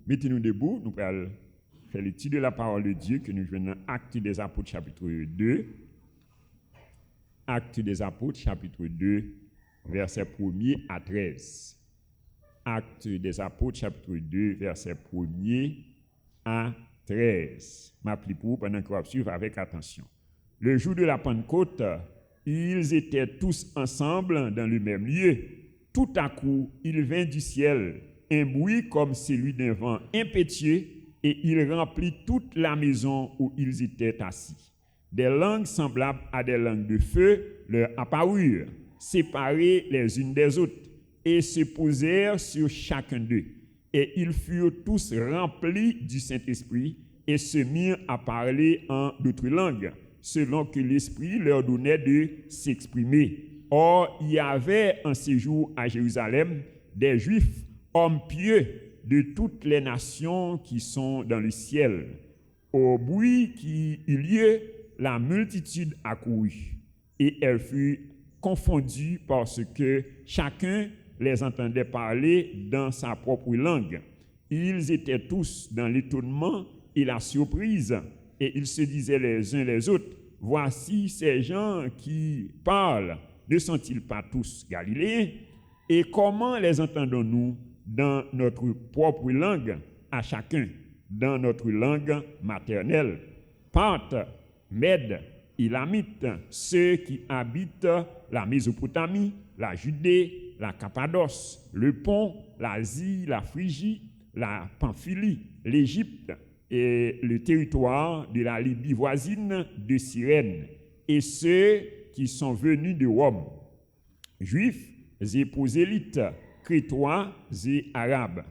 Mettez-nous debout, nous allons faire l'étude de la parole de Dieu que nous venons dans Actes des Apôtres chapitre 2. Actes des Apôtres chapitre 2, versets 1er à 13. Actes des Apôtres chapitre 2, versets 1er à 13. M'appelez pour pendant qu'on va suivre avec attention. Le jour de la Pentecôte, ils étaient tous ensemble dans le même lieu. Tout à coup, il vint du ciel un bruit comme celui d'un vent impétueux et il remplit toute la maison où ils étaient assis. Des langues semblables à des langues de feu leur apparurent, séparées les unes des autres, et se posèrent sur chacun d'eux. Et ils furent tous remplis du Saint-Esprit et se mirent à parler en d'autres langues, selon que l'Esprit leur donnait de s'exprimer. Or, il y avait en séjour à Jérusalem des Juifs, hommes pieux de toutes les nations qui sont dans le ciel. Au bruit qui eut lieu, la multitude accourut, et elle fut confondue parce que chacun les entendait parler dans sa propre langue. Ils étaient tous dans l'étonnement et la surprise, et ils se disaient les uns les autres, « Voici ces gens qui parlent, ne sont-ils pas tous Galiléens? Et comment les entendons-nous dans notre propre langue à chacun, dans notre langue maternelle? Parthes, Mèdes, Élamites, ceux qui habitent la Mésopotamie, la Judée, la Cappadoce, le Pont, l'Asie, la Phrygie, la Pamphylie, l'Égypte et le territoire de la Libye voisine de Cyrène, et ceux qui sont venus de Rome, Juifs et prosélytes, Crétois et Arabes.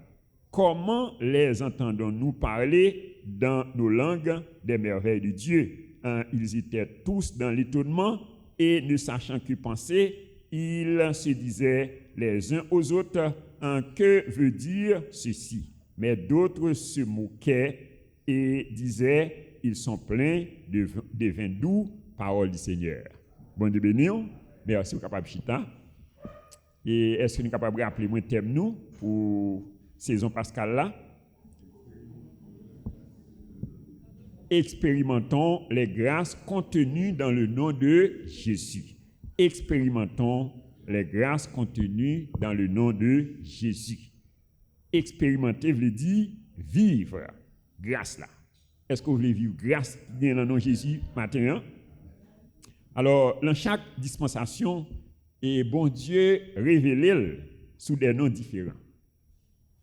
Comment les entendons-nous parler dans nos langues des merveilles de Dieu? Ils étaient tous dans l'étonnement et ne sachant que penser, ils se disaient les uns aux autres, que veut dire ceci? Mais d'autres se moquaient et disaient, ils sont pleins de vin doux, parole du Seigneur. Bon Dieu béni, merci au capable chita. Et est-ce que nous sommes capables de rappeler mon thème nous pour saison pascale là? Expérimentons les grâces contenues dans le nom de Jésus. Expérimentons les grâces contenues dans le nom de Jésus. Expérimenter veut dire vivre grâce là. Est-ce que vous voulez vivre grâce dans le nom de Jésus matin? Alors, dans chaque dispensation, et bon Dieu révèle sous des noms différents.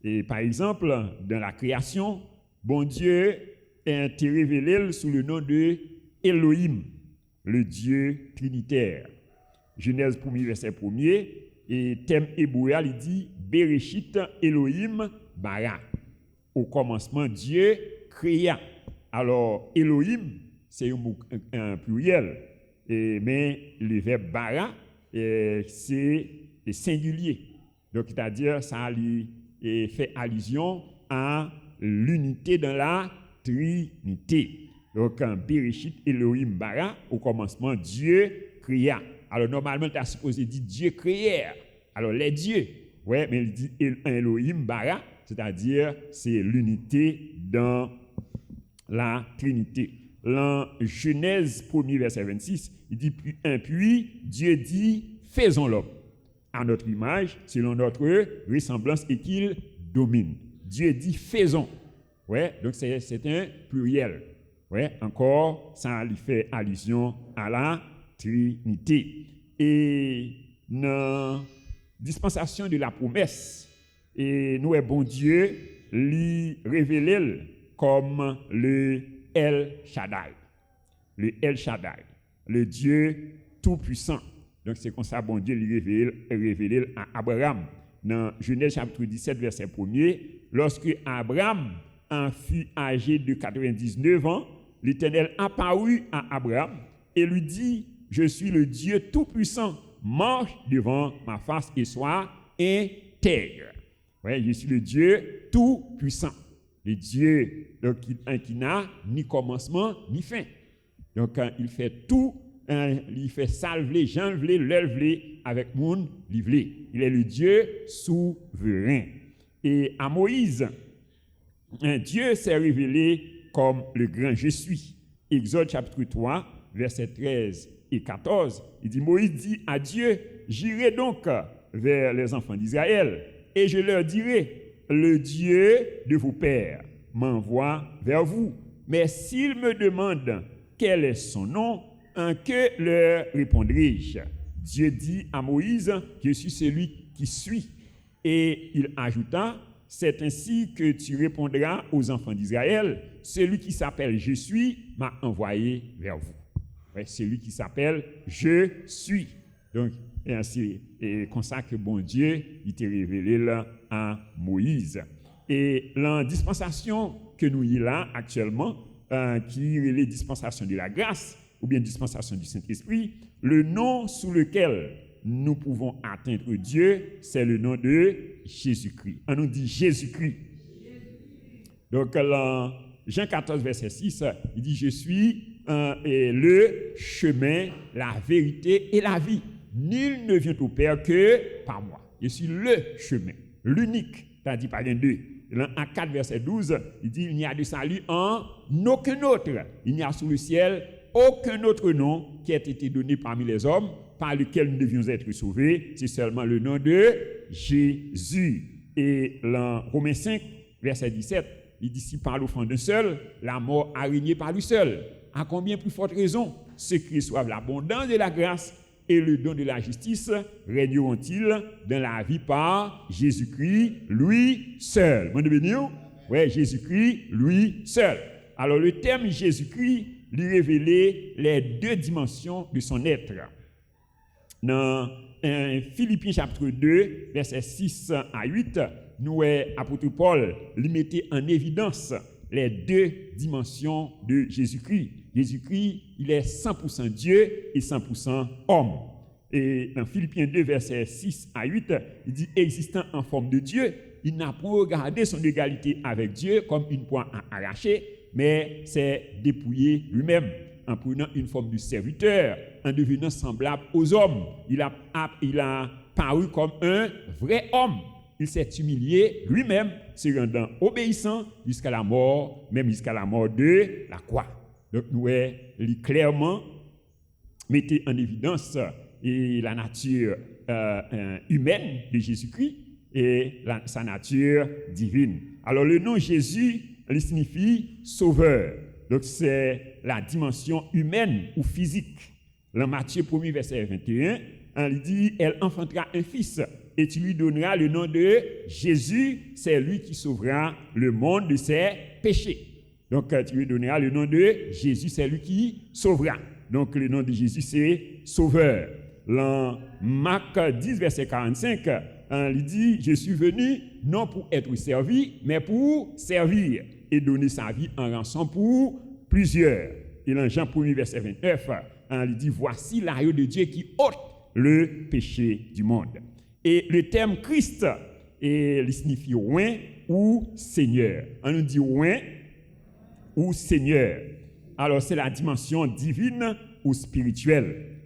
Et par exemple, dans la création, bon Dieu est révélé sous le nom de Elohim, le Dieu trinitaire. Genèse 1er, verset 1er, et thème hébreu, il dit Bereshit Elohim bara. Au commencement, Dieu créa. Alors, Elohim, c'est un pluriel, mais le verbe bara, c'est singulier. Donc, c'est-à-dire, ça fait allusion à l'unité dans la Trinité. Donc, Bereshit Elohim bara, au commencement, Dieu créa. Alors, normalement, tu as supposé dire Dieu créa. Alors, les dieux, ouais, mais il dit Elohim bara, c'est-à-dire, c'est l'unité dans la Trinité. Dans Genèse 1er, verset 26, il dit, puis Dieu dit, faisons l'homme à notre image, selon notre ressemblance, et qu'il domine. Dieu dit, faisons. Ouais, donc c'est un pluriel. Ouais, encore, ça lui fait allusion à la Trinité. Et dans la dispensation de la promesse, et nous, bon Dieu, lui révèle comme le El Shaddai. Le El Shaddai, le Dieu tout-puissant. Donc c'est comme ça, bon Dieu lui révèle à Abraham. Dans Genèse chapitre 17, verset 1er, lorsque Abraham en fut âgé de 99 ans, l'Éternel apparut à Abraham et lui dit, je suis le Dieu tout-puissant, marche devant ma face et sois intègre. Ouais, je suis le Dieu tout-puissant. Le Dieu donc, qui n'a ni commencement ni fin. Donc il fait tout, il fait salver, j'enlever, l'enlever avec mon livre. Il est le Dieu souverain. Et à Moïse, Dieu s'est révélé comme le grand je suis. Exode chapitre 3, versets 13 et 14, il dit, Moïse dit à Dieu, j'irai donc vers les enfants d'Israël et je leur dirai, le Dieu de vos pères m'envoie vers vous. Mais s'ils me demandent quel est son nom, que leur répondrai-je? Dieu dit à Moïse, je suis celui qui suis. Et il ajouta, c'est ainsi que tu répondras aux enfants d'Israël, celui qui s'appelle je suis m'a envoyé vers vous. Ouais, celui qui s'appelle je suis. Donc, et comme ça que bon Dieu, il t'est révélé là à Moïse. Et la dispensation que nous y là actuellement, qui est la dispensation de la grâce, ou bien dispensation du Saint-Esprit, le nom sous lequel nous pouvons atteindre Dieu, c'est le nom de Jésus-Christ. On nous dit Jésus-Christ. Donc, Jean 14, verset 6, il dit, je suis le chemin, la vérité et la vie. Nul ne vient au Père que par moi. Je suis le chemin, l'unique, c'est-à-dire pas un deux. En 4, verset 12, il dit, il n'y a de salut en aucun autre. Il n'y a sous le ciel aucun autre nom qui ait été donné parmi les hommes par lequel nous devions être sauvés. C'est seulement le nom de Jésus. Et dans Romains 5, verset 17, il dit, si par l'offrande d'un seul, la mort a régné par lui seul. À combien plus forte raison ceux qui reçoivent l'abondance de la grâce et le don de la justice régneront-ils dans la vie par Jésus-Christ, lui seul. Bon, oui, Jésus-Christ, lui seul. Alors, le terme Jésus-Christ lui révélait les deux dimensions de son être. Dans Philippiens chapitre 2, versets 6 à 8, nous, apôtre Paul, lui mettait en évidence les deux dimensions de Jésus-Christ. Jésus-Christ, il est 100% Dieu et 100% homme. Et dans Philippiens 2, versets 6 à 8, il dit, existant en forme de Dieu, il n'a pas regardé son égalité avec Dieu comme une proie à arracher, mais s'est dépouillé lui-même en prenant une forme de serviteur, en devenant semblable aux hommes. Il a paru comme un vrai homme. Il s'est humilié lui-même, se rendant obéissant jusqu'à la mort, même jusqu'à la mort de la croix. Donc, nous clairement mettez en évidence la nature humaine de Jésus-Christ et sa nature divine. Alors, le nom Jésus, il signifie sauveur. Donc, c'est la dimension humaine ou physique. Dans Matthieu 1, verset 21, il dit, elle enfantera un fils et tu lui donneras le nom de Jésus, c'est lui qui sauvera le monde de ses péchés. Donc, tu lui donneras le nom de Jésus, c'est lui qui sauvera. Donc, le nom de Jésus, c'est sauveur. Dans Marc 10, verset 45, il dit, je suis venu non pour être servi, mais pour servir et donner sa vie en rançon pour plusieurs. Et dans Jean 1, verset 29, il dit, voici l'agneau de Dieu qui ôte le péché du monde. Et le terme Christ, il signifie oint ou Seigneur. On nous dit oint ou Seigneur. Alors, c'est la dimension divine ou spirituelle.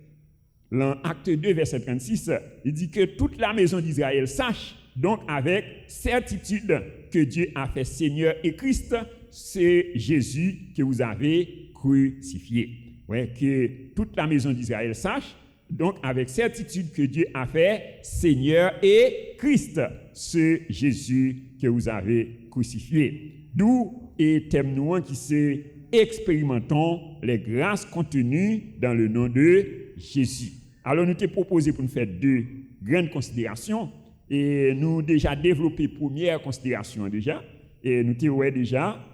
Dans Acte 2, verset 36, il dit que toute la maison d'Israël sache donc avec certitude que Dieu a fait Seigneur et Christ, c'est Jésus que vous avez crucifié. Ouais, que toute la maison d'Israël sache donc avec certitude que Dieu a fait Seigneur et Christ, c'est Jésus que vous avez crucifié. D'où est thème nous qui c'est expérimentons les grâces contenues dans le nom de Jésus. Alors nous t'ai proposé pour nous faire deux grandes considérations et nous déjà développé première considération déjà et nous t'ai déjà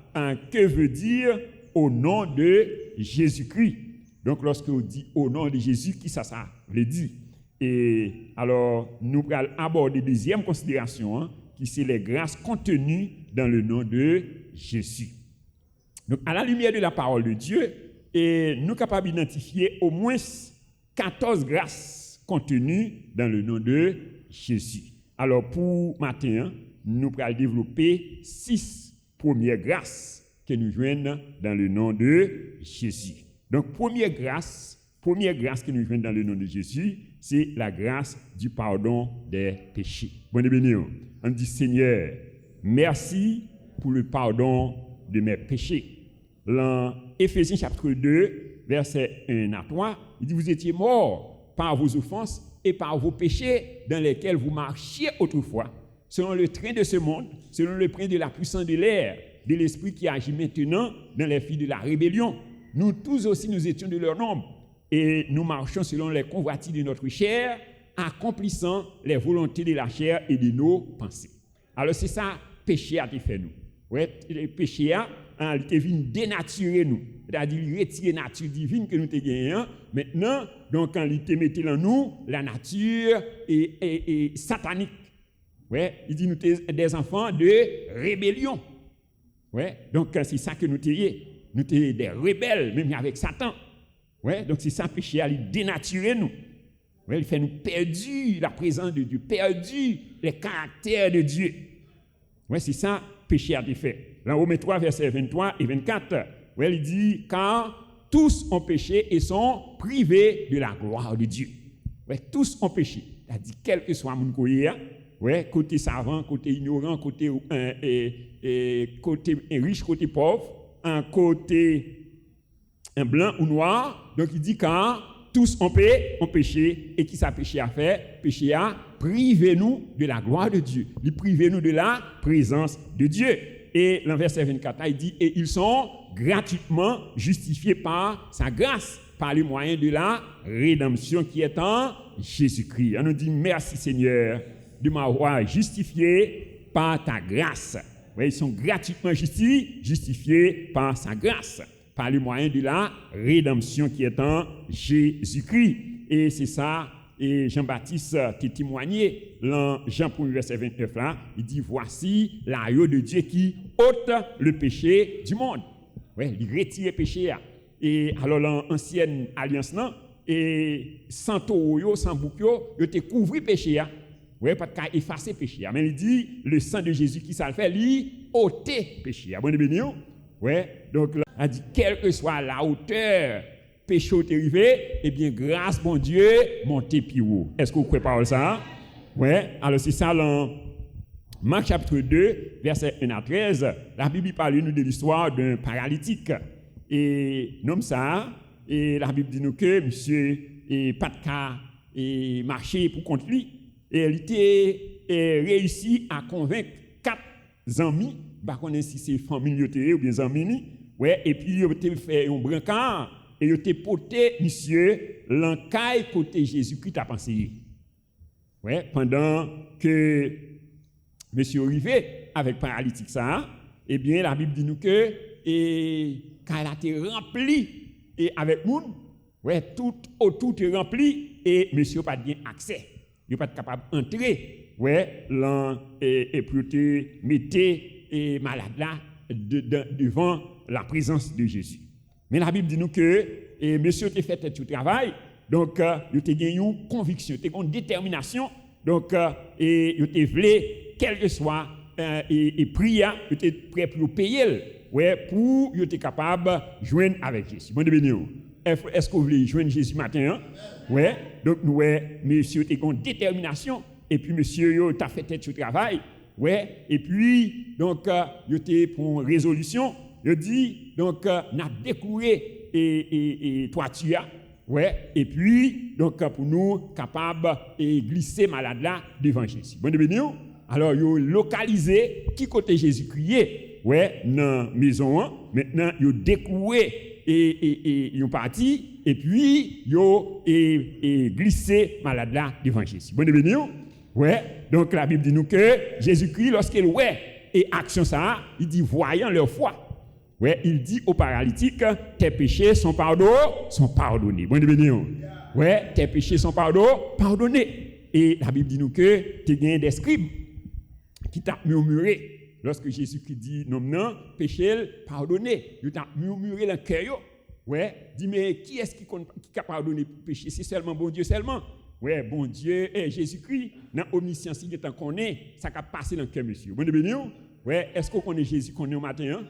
que veut dire au nom de Jésus-Christ. Donc, lorsque on dit au nom de Jésus, qui ça veut dire? Et alors, nous allons aborder la deuxième considération, qui c'est les grâces contenues dans le nom de Jésus. Donc, à la lumière de la parole de Dieu, et nous sommes capables d'identifier au moins 14 grâces contenues dans le nom de Jésus. Alors, pour matin, nous allons développer 6 premières grâces que nous joignons dans le nom de Jésus. Donc, première grâce que nous joignons dans le nom de Jésus, c'est la grâce du pardon des péchés. Bon, béni, on dit Seigneur, merci pour le pardon de mes péchés. Dans Éphésiens chapitre 2, versets 1 à 3, il dit, vous étiez morts par vos offenses et par vos péchés dans lesquels vous marchiez autrefois, selon le train de ce monde, selon le prince de la puissance de l'air, de l'esprit qui agit maintenant dans les filles de la rébellion. Nous tous aussi, nous étions de leur nombre, et nous marchions selon les convoitises de notre chair, accomplissant les volontés de la chair et de nos pensées. Alors c'est ça, péché a été fait nous. Ouais, le péché a été venu dénaturer nous, c'est-à-dire retirer la nature divine que nous avons gagnée. Maintenant, donc quand il te mettait en nous la nature et satanique. Ouais, il dit nous sommes des enfants de rébellion. Ouais, donc c'est ça que nous sommes. Nous sommes des rebelles, même avec Satan. Ouais, donc c'est ça, péché a dénaturé nous. Ouais, il fait nous perdre la présence de Dieu, perdu les caractères de Dieu. Ouais, c'est ça, péché a été fait. Dans Romains 3, versets 23 et 24, ouais, il dit, car tous ont péché et sont privés de la gloire de Dieu. Ouais, tous ont péché. C'est-à-dire, quel que soit mon côté, ouais, côté savant, côté ignorant, côté riche, côté pauvre, un côté blanc ou noir. Donc il dit car tous ont péché et qui ça péché à faire? Péché à priver nous de la gloire de Dieu, il priver nous de la présence de Dieu. Et dans verset 24, il dit et ils sont gratuitement justifiés par sa grâce, par le moyen de la rédemption qui est en Jésus-Christ. On nous dit merci Seigneur de m'avoir justifié par ta grâce. Oui, ils sont gratuitement justifiés par sa grâce, par le moyen de la rédemption qui est en Jésus-Christ. Et c'est ça, et Jean-Baptiste qui témoignait dans Jean 1, verset 29 là, il dit voici l'agneau de Dieu qui ôte le péché du monde. Oui, il retire le péché. Et alors dans l'ancienne alliance là, et sans taureau, sans bouc, il te couvre le péché. Oui, pas de effacer le péché. Mais il dit le sang de Jésus qui ça le fait, il ôte le péché. Bon, bien, ouais, donc là, il dit quelle que soit la hauteur péché est arrivé, eh bien grâce bon Dieu monter plus haut. Est-ce que vous croyez pas ça? Ouais, alors c'est ça dans Marc chapitre 2, verset 1 à 13, la Bible parle nous de l'histoire d'un paralytique. Et nomme ça, et la Bible dit nous que monsieur et pas de cas et marcher pour contre lui. Et elle était réussi à convaincre 4 amis, pas connaît si c'est famille ou bien amis, ouais, et puis il a fait un brancard et il a porté monsieur l'encaille côté Jésus-Christ a pensé. Ouais, pendant que monsieur arrivé avec paralytique ça, eh bien la Bible dit nous que et quand elle a été remplie et avec monde, ouais, tout autour est rempli et monsieur pas bien accès. Il n'est pas capable d'entrer, ouais, là, et puis te mettez et malade là devant la présence de Jésus. Mais la Bible dit nous que et monsieur a fait tout travail, donc il a gagné une conviction, il a une détermination, donc et il a voulu, quel que soit et prière, il était prêt pour payer, ouais, pour il était capable de joindre avec Jésus. Bon de est-ce que vous voulez joindre Jésus matin? Hein? Ouais. Donc, nous, ouais, monsieur, tu as une détermination. Et puis, monsieur, tu as fait tout le travail. Ouais. Et puis, donc, il était pour une résolution. Il dit, donc, n'a découvert et toi, tu as. Ouais. Et puis, donc, pour nous, capable de glisser malade là devant Jésus. Bon, de alors, il a localisé qui côté Jésus criait. Ouais, dans la maison. Hein? Maintenant, il a découvert. Et ils ont parti, et puis ils ont glissé malade là devant Jésus. Bon, bienvenue. Ouais, donc la Bible dit nous que Jésus-Christ, lorsqu'il ouais, et action ça, il dit voyant leur foi. Ouais, il dit aux paralytiques, tes péchés sont pardonnés. Bon, bienvenue. Ouais, tes péchés sont pardonnés. Et la Bible dit nous que tu as des scribes qui t'ont murmuré. Lorsque Jésus-Christ dit non, péché, pardonné, il t'a murmuré dans le cœur. Ouais, dit mais qui est-ce qui a pardonné pour péché? C'est seulement bon Dieu seulement. Ouais, bon Dieu et Jésus-Christ, dans l'omniscience, il est en connaît, ça a passé dans le cœur, monsieur. Bon de ouais, est-ce qu'on connaît Jésus qu'on est au matin? Hein?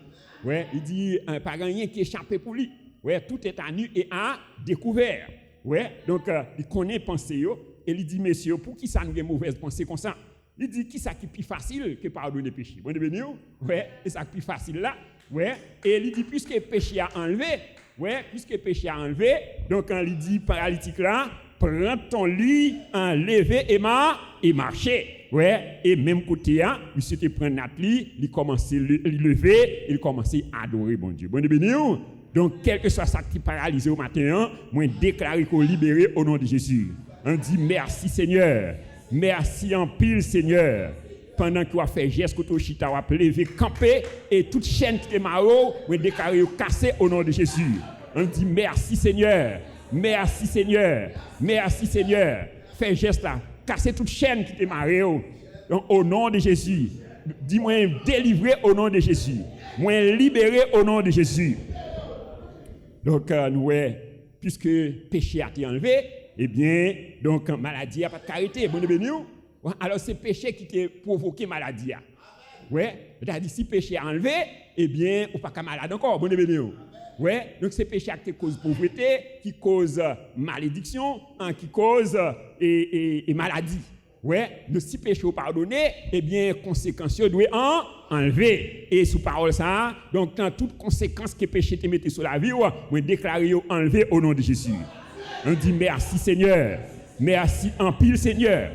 Ouais, il dit pas rien qui échappé pour lui. Ouais, tout est à nu et à découvert. Ouais, donc il connaît pensée et il dit messieurs, pour qui ça nous a mauvaise pensée comme ça? Il dit qui ça qui est plus facile que pardonner péché. Bon béni, ouais, et ça qui est plus facile là, ouais, et il dit puisque péché a enlevé, ouais, puisque péché a enlevé, donc quand il dit paralytique là, prends ton lit, enlever et marcher. Ouais, et même côté là, monsieur te prend notre lit, il commence à lever, il commence à adorer bon Dieu. Bon béni. Donc quel que soit ça qui paralysé au matin, moi déclare qu'on libéré au nom de Jésus. On dit merci Seigneur. Merci en pile, Seigneur. Pendant que tu as fait geste, que tu as levé, campé, et toute chaîne qui est marreau, on déclaré cassé au nom de Jésus. On dit merci, Seigneur. Merci, Seigneur. Merci, Seigneur. Fais geste là. Casser toute chaîne qui est marreau. Donc, au nom de Jésus. Dis-moi délivré au nom de Jésus. Moi libéré au nom de Jésus. Donc, nous, puisque péché a été enlevé, eh bien, donc, maladie n'a pas de carité. Bon, béni. Alors, c'est péché qui t'a provoqué maladie. Ouais, c'est-à-dire, si péché a enlevé, eh bien, on n'est pas malade encore. Bon, béni. Ouais, donc, c'est péché qui cause pauvreté, qui cause malédiction, qui cause et maladie. Ouais, donc, si péché est pardonné, eh bien, conséquences doivent enlever. Et sous parole ça, donc, dans toute conséquence que péché te mette sur la vie, on déclare enlever au nom de Jésus. On dit merci Seigneur, merci en pile Seigneur.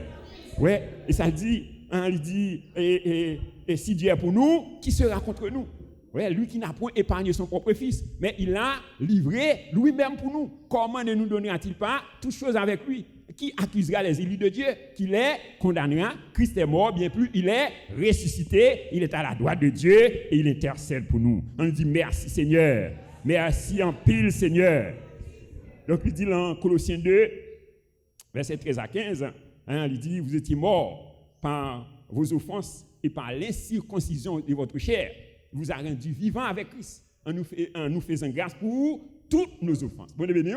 Ouais, et ça dit, il dit, et si Dieu est pour nous, qui sera contre nous? Ouais, lui qui n'a point épargné son propre fils, mais il l'a livré lui-même pour nous. Comment ne nous donnera-t-il pas toutes choses avec lui? Qui accusera les élus de Dieu? Qu'il est condamnera. Christ est mort, bien plus, il est ressuscité, il est à la droite de Dieu et il intercède pour nous. On dit merci Seigneur, merci en pile Seigneur. Donc il dit dans Colossiens 2, versets 13 à 15, il dit, vous étiez morts par vos offenses et par l'incirconcision de votre chair. Il vous a rendu vivants avec Christ en nous faisant grâce pour toutes nos offenses. Bon, béni,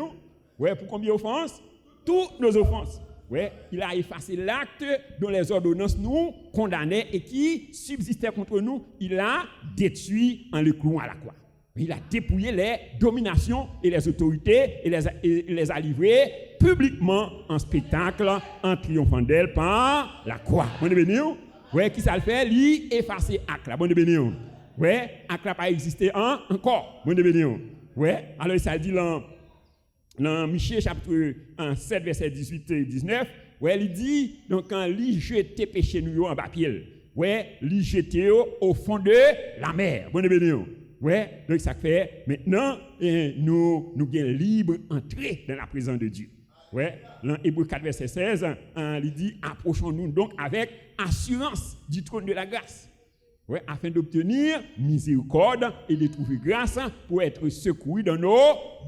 ouais, pour combien d'offenses? Toutes nos offenses. Ouais, il a effacé l'acte dont les ordonnances nous condamnaient et qui subsistait contre nous. Il l'a détruit en le clouant à la croix. Il a dépouillé les dominations et les autorités et les a livrées publiquement en spectacle, en triomphant d'elles par la croix. Bon béni, ouais, qui ça le fait? Lui effacer acte là. Bon béni, ouais, acte n'a pas existé encore. Bon béni, ouais. Alors ça dit dans Michée chapitre 7 verset 18 et 19, ouais, il dit donc quand il jetait péché nous en bas pied, ouais, il jetait au fond de la mer. Bon béni. Ouais, donc ça fait maintenant nous sommes libres d'entrer dans la présence de Dieu. Ouais, dans Hébreux 4 verset 16, il dit approchons-nous donc avec assurance du trône de la grâce. Ouais, afin d'obtenir miséricorde et de trouver grâce pour être secourus dans nos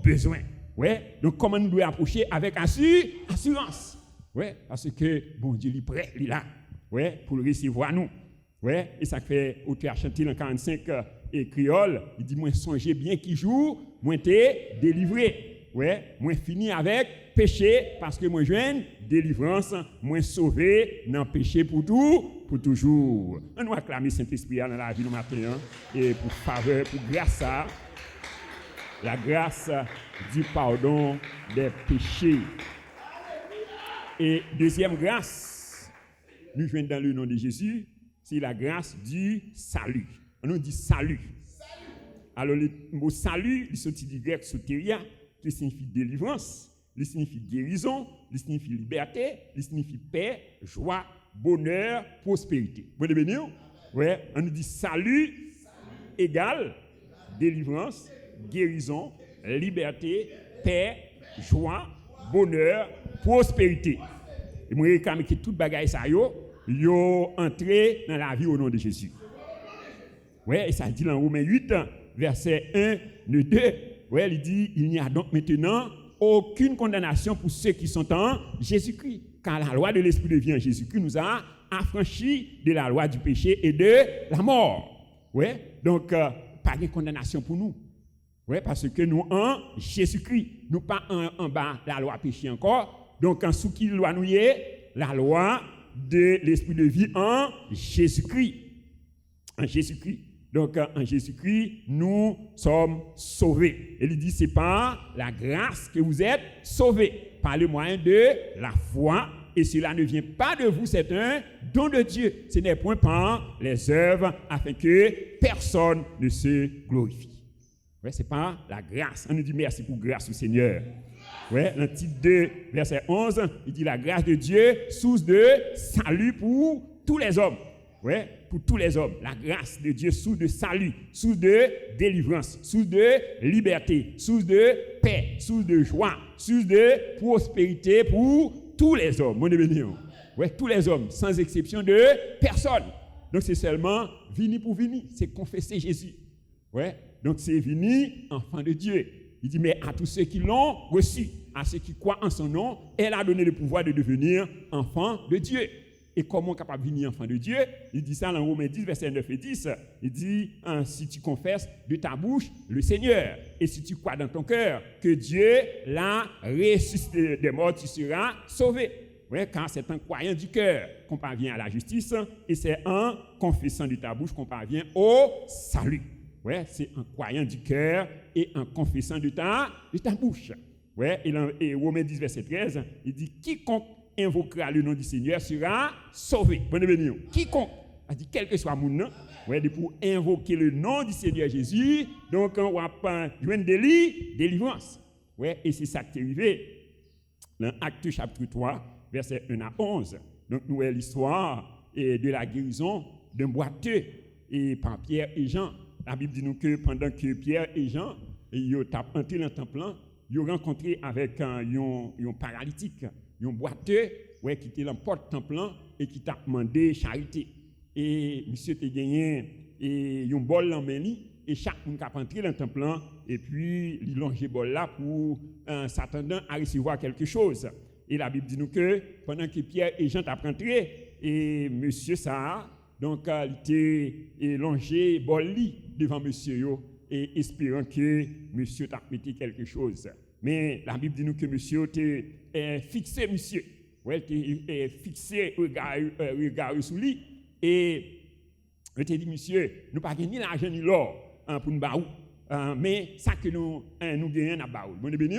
besoins. Ouais, donc comment nous devons approcher avec assurance. Ouais, parce que bon Dieu est prêt, il est là. Ouais, pour le recevoir nous. Ouais, et ça fait auteur chanté dans 45 et créole, il dit moi songez bien qui joue, moi t'es délivré. Ouais, moi fini avec péché parce que moi joine délivrance, moi sauvé dans péché pour toujours. On doit acclamer Saint-Esprit dans la vie du matin et pour faveur, pour grâce à la grâce du pardon des péchés. Et deuxième grâce, nous jouons dans le nom de Jésus, c'est la grâce du salut. On nous dit salut. Alors le mot salut, il sortit du grec soteria, qui signifie délivrance, il signifie guérison, il signifie liberté, il signifie paix, joie, bonheur, prospérité. Vous voyez bien? Ouais, on nous dit salut égale délivrance, guérison, liberté, paix, joie, bonheur, prospérité. Et moi, je réclame que toute bagaille ça yo entré dans la vie au nom de Jésus. Ouais, et ça dit dans Romains 8, verset 1, 2. Ouais, il dit il n'y a donc maintenant aucune condamnation pour ceux qui sont en Jésus-Christ, car la loi de l'esprit de vie en Jésus-Christ nous a affranchis de la loi du péché et de la mort. Ouais, donc pas de condamnation pour nous. Ouais, parce que nous en Jésus-Christ, nous pas en bas de la loi péché encore. Donc en sous qui loi nous y est la loi de l'esprit de vie en Jésus-Christ. En Jésus-Christ. Donc en Jésus-Christ, nous sommes sauvés. Et il dit c'est par la grâce que vous êtes sauvés, par le moyen de la foi Et cela ne vient pas de vous, c'est un don de Dieu. Ce n'est point par les œuvres afin que personne ne se glorifie. Ouais, c'est pas la grâce. On nous dit merci pour grâce au Seigneur. Ouais, dans titre 2, verset 11, il dit la grâce de Dieu, source de salut pour tous les hommes. Ouais, pour tous les hommes. La grâce de Dieu, source de salut, source de délivrance, source de liberté, source de paix, source de joie, source de prospérité pour tous les hommes. Mon béni. Ouais, tous les hommes, sans exception de personne. Donc c'est seulement vini pour vini, c'est confesser Jésus. Ouais. Donc c'est venu enfant de Dieu. Il dit, mais à tous ceux qui l'ont reçu, à ceux qui croient en son nom, elle a donné le pouvoir de devenir enfant de Dieu. Et comment capable de devenir enfant de Dieu? Il dit ça dans Romains 10, versets 9 et 10. Il dit, si tu confesses de ta bouche le Seigneur, et si tu crois dans ton cœur que Dieu l'a ressuscité des morts, tu seras sauvé. Ouais, car c'est en croyant du cœur qu'on parvient à la justice, et c'est en confessant de ta bouche qu'on parvient au salut. Ouais, c'est en croyant du cœur et en confessant de ta bouche. Ouais, et Romains 10, verset 13, il dit, quiconque invoquera le nom du Seigneur sera sauvé. Bonne béni. Quiconque, il dit, quel que soit mon nom, ouais, pour invoquer le nom du Seigneur Jésus, donc on va pas joindre délivrance. Ouais, et c'est ça qui est arrivé dans Actes chapitre 3, verset 1 à 11. Donc nous avons l'histoire de la guérison d'un boiteux et par Pierre et Jean. La Bible dit nous que pendant que Pierre et Jean ils ont entré dans le temple, ils ont rencontré avec un paralytique, un boiteux ouais, qui était dans la porte du temple et qui t'a demandé charité. Et monsieur t'a gagné et un bol en main et chaque monde qui a entré dans le temple et puis il longe le bol là pour s'attendant à recevoir quelque chose. Et la Bible dit nous que pendant que Pierre et Jean t'a rentré et monsieur ça donc il était longé bol devant monsieur yo, et espérant que monsieur t'a mis quelque chose. Mais la Bible dit nous que monsieur était fixé monsieur. Ouais, était fixé regard sur lui et il t'a dit monsieur, nous pas ni l'argent ni l'or pour nous baou. Mais ça que nous gagnons à baou. Bon béni.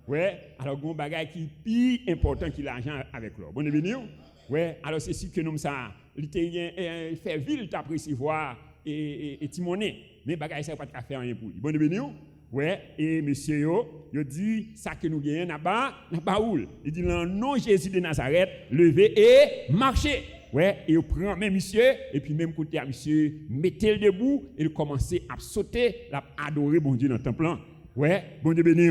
Ouais, alors gon bagage qui plus important que l'argent avec l'or. Bon béni. Ouais, alors c'est sûr que nous ça il fait ville t'a recevoir et timoner. Mais bagage ça pas de faire rien pour lui. Bon béni. Ouais, et monsieur yo dit ça que nous gagnons là-bas, baoul. Il dit dans le nom de Jésus de Nazareth, levez et marchez. Ouais, et il prend même monsieur et puis même côté à monsieur, mettez-le debout et il commence à sauter, à adorer bon Dieu dans le temple. Ouais, bon Dieu béni.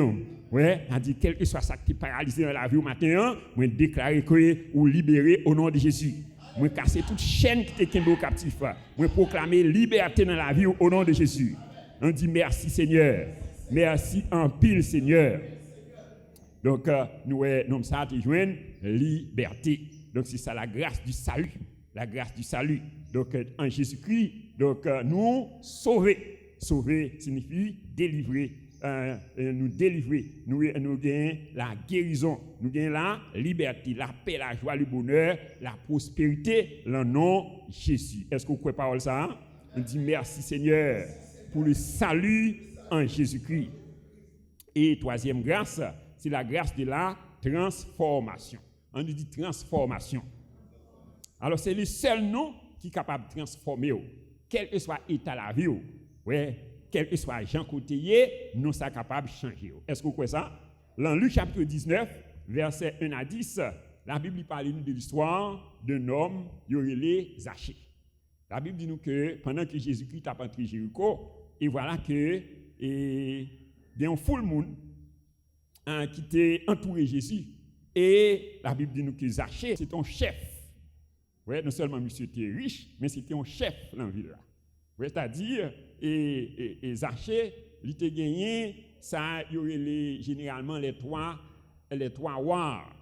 Ouais, a dit quel que soit ça qui est paralysé dans la vie au matin, moi déclarer que ou libérer au nom de Jésus. Moi casser toute chaîne qui était captif. Moi proclamer liberté dans la vie au nom de Jésus. On dit merci Seigneur. Merci en pile Seigneur. Donc nous ça te joindre liberté. Donc c'est ça la grâce du salut, la grâce du salut. Donc en Jésus-Christ, donc nous sauver. Sauver signifie délivrer. Nous délivrer, nous gagnons la guérison, nous gagnons la liberté, la paix, la joie, le bonheur, la prospérité, le nom de Jésus. Est-ce que vous croyez parole ça? On dit merci Seigneur pour le salut en Jésus-Christ. Et troisième grâce, c'est la grâce de la transformation. On nous dit transformation. Alors c'est le seul nom qui est capable de transformer, quel que soit l'état de la vie. Ouais. Quel que soit Jean Côtéier, nous sommes capables de changer. Est-ce que vous croyez ça? Dans Luc chapitre 19, versets 1 à 10, la Bible parle de l'histoire d'un homme, il appelé Zachée. La Bible dit nous que pendant que Jésus-Christ a entré Jéricho, et voilà que il y a un full monde qui était entouré Jésus. Et la Bible dit nous que Zachée, c'est un chef. Ouais, non seulement monsieur était riche, mais c'était un chef dans la ville là. Ouais, c'est-à-dire, et Zachée, il était gagné, ça, il y aurait généralement les trois wars.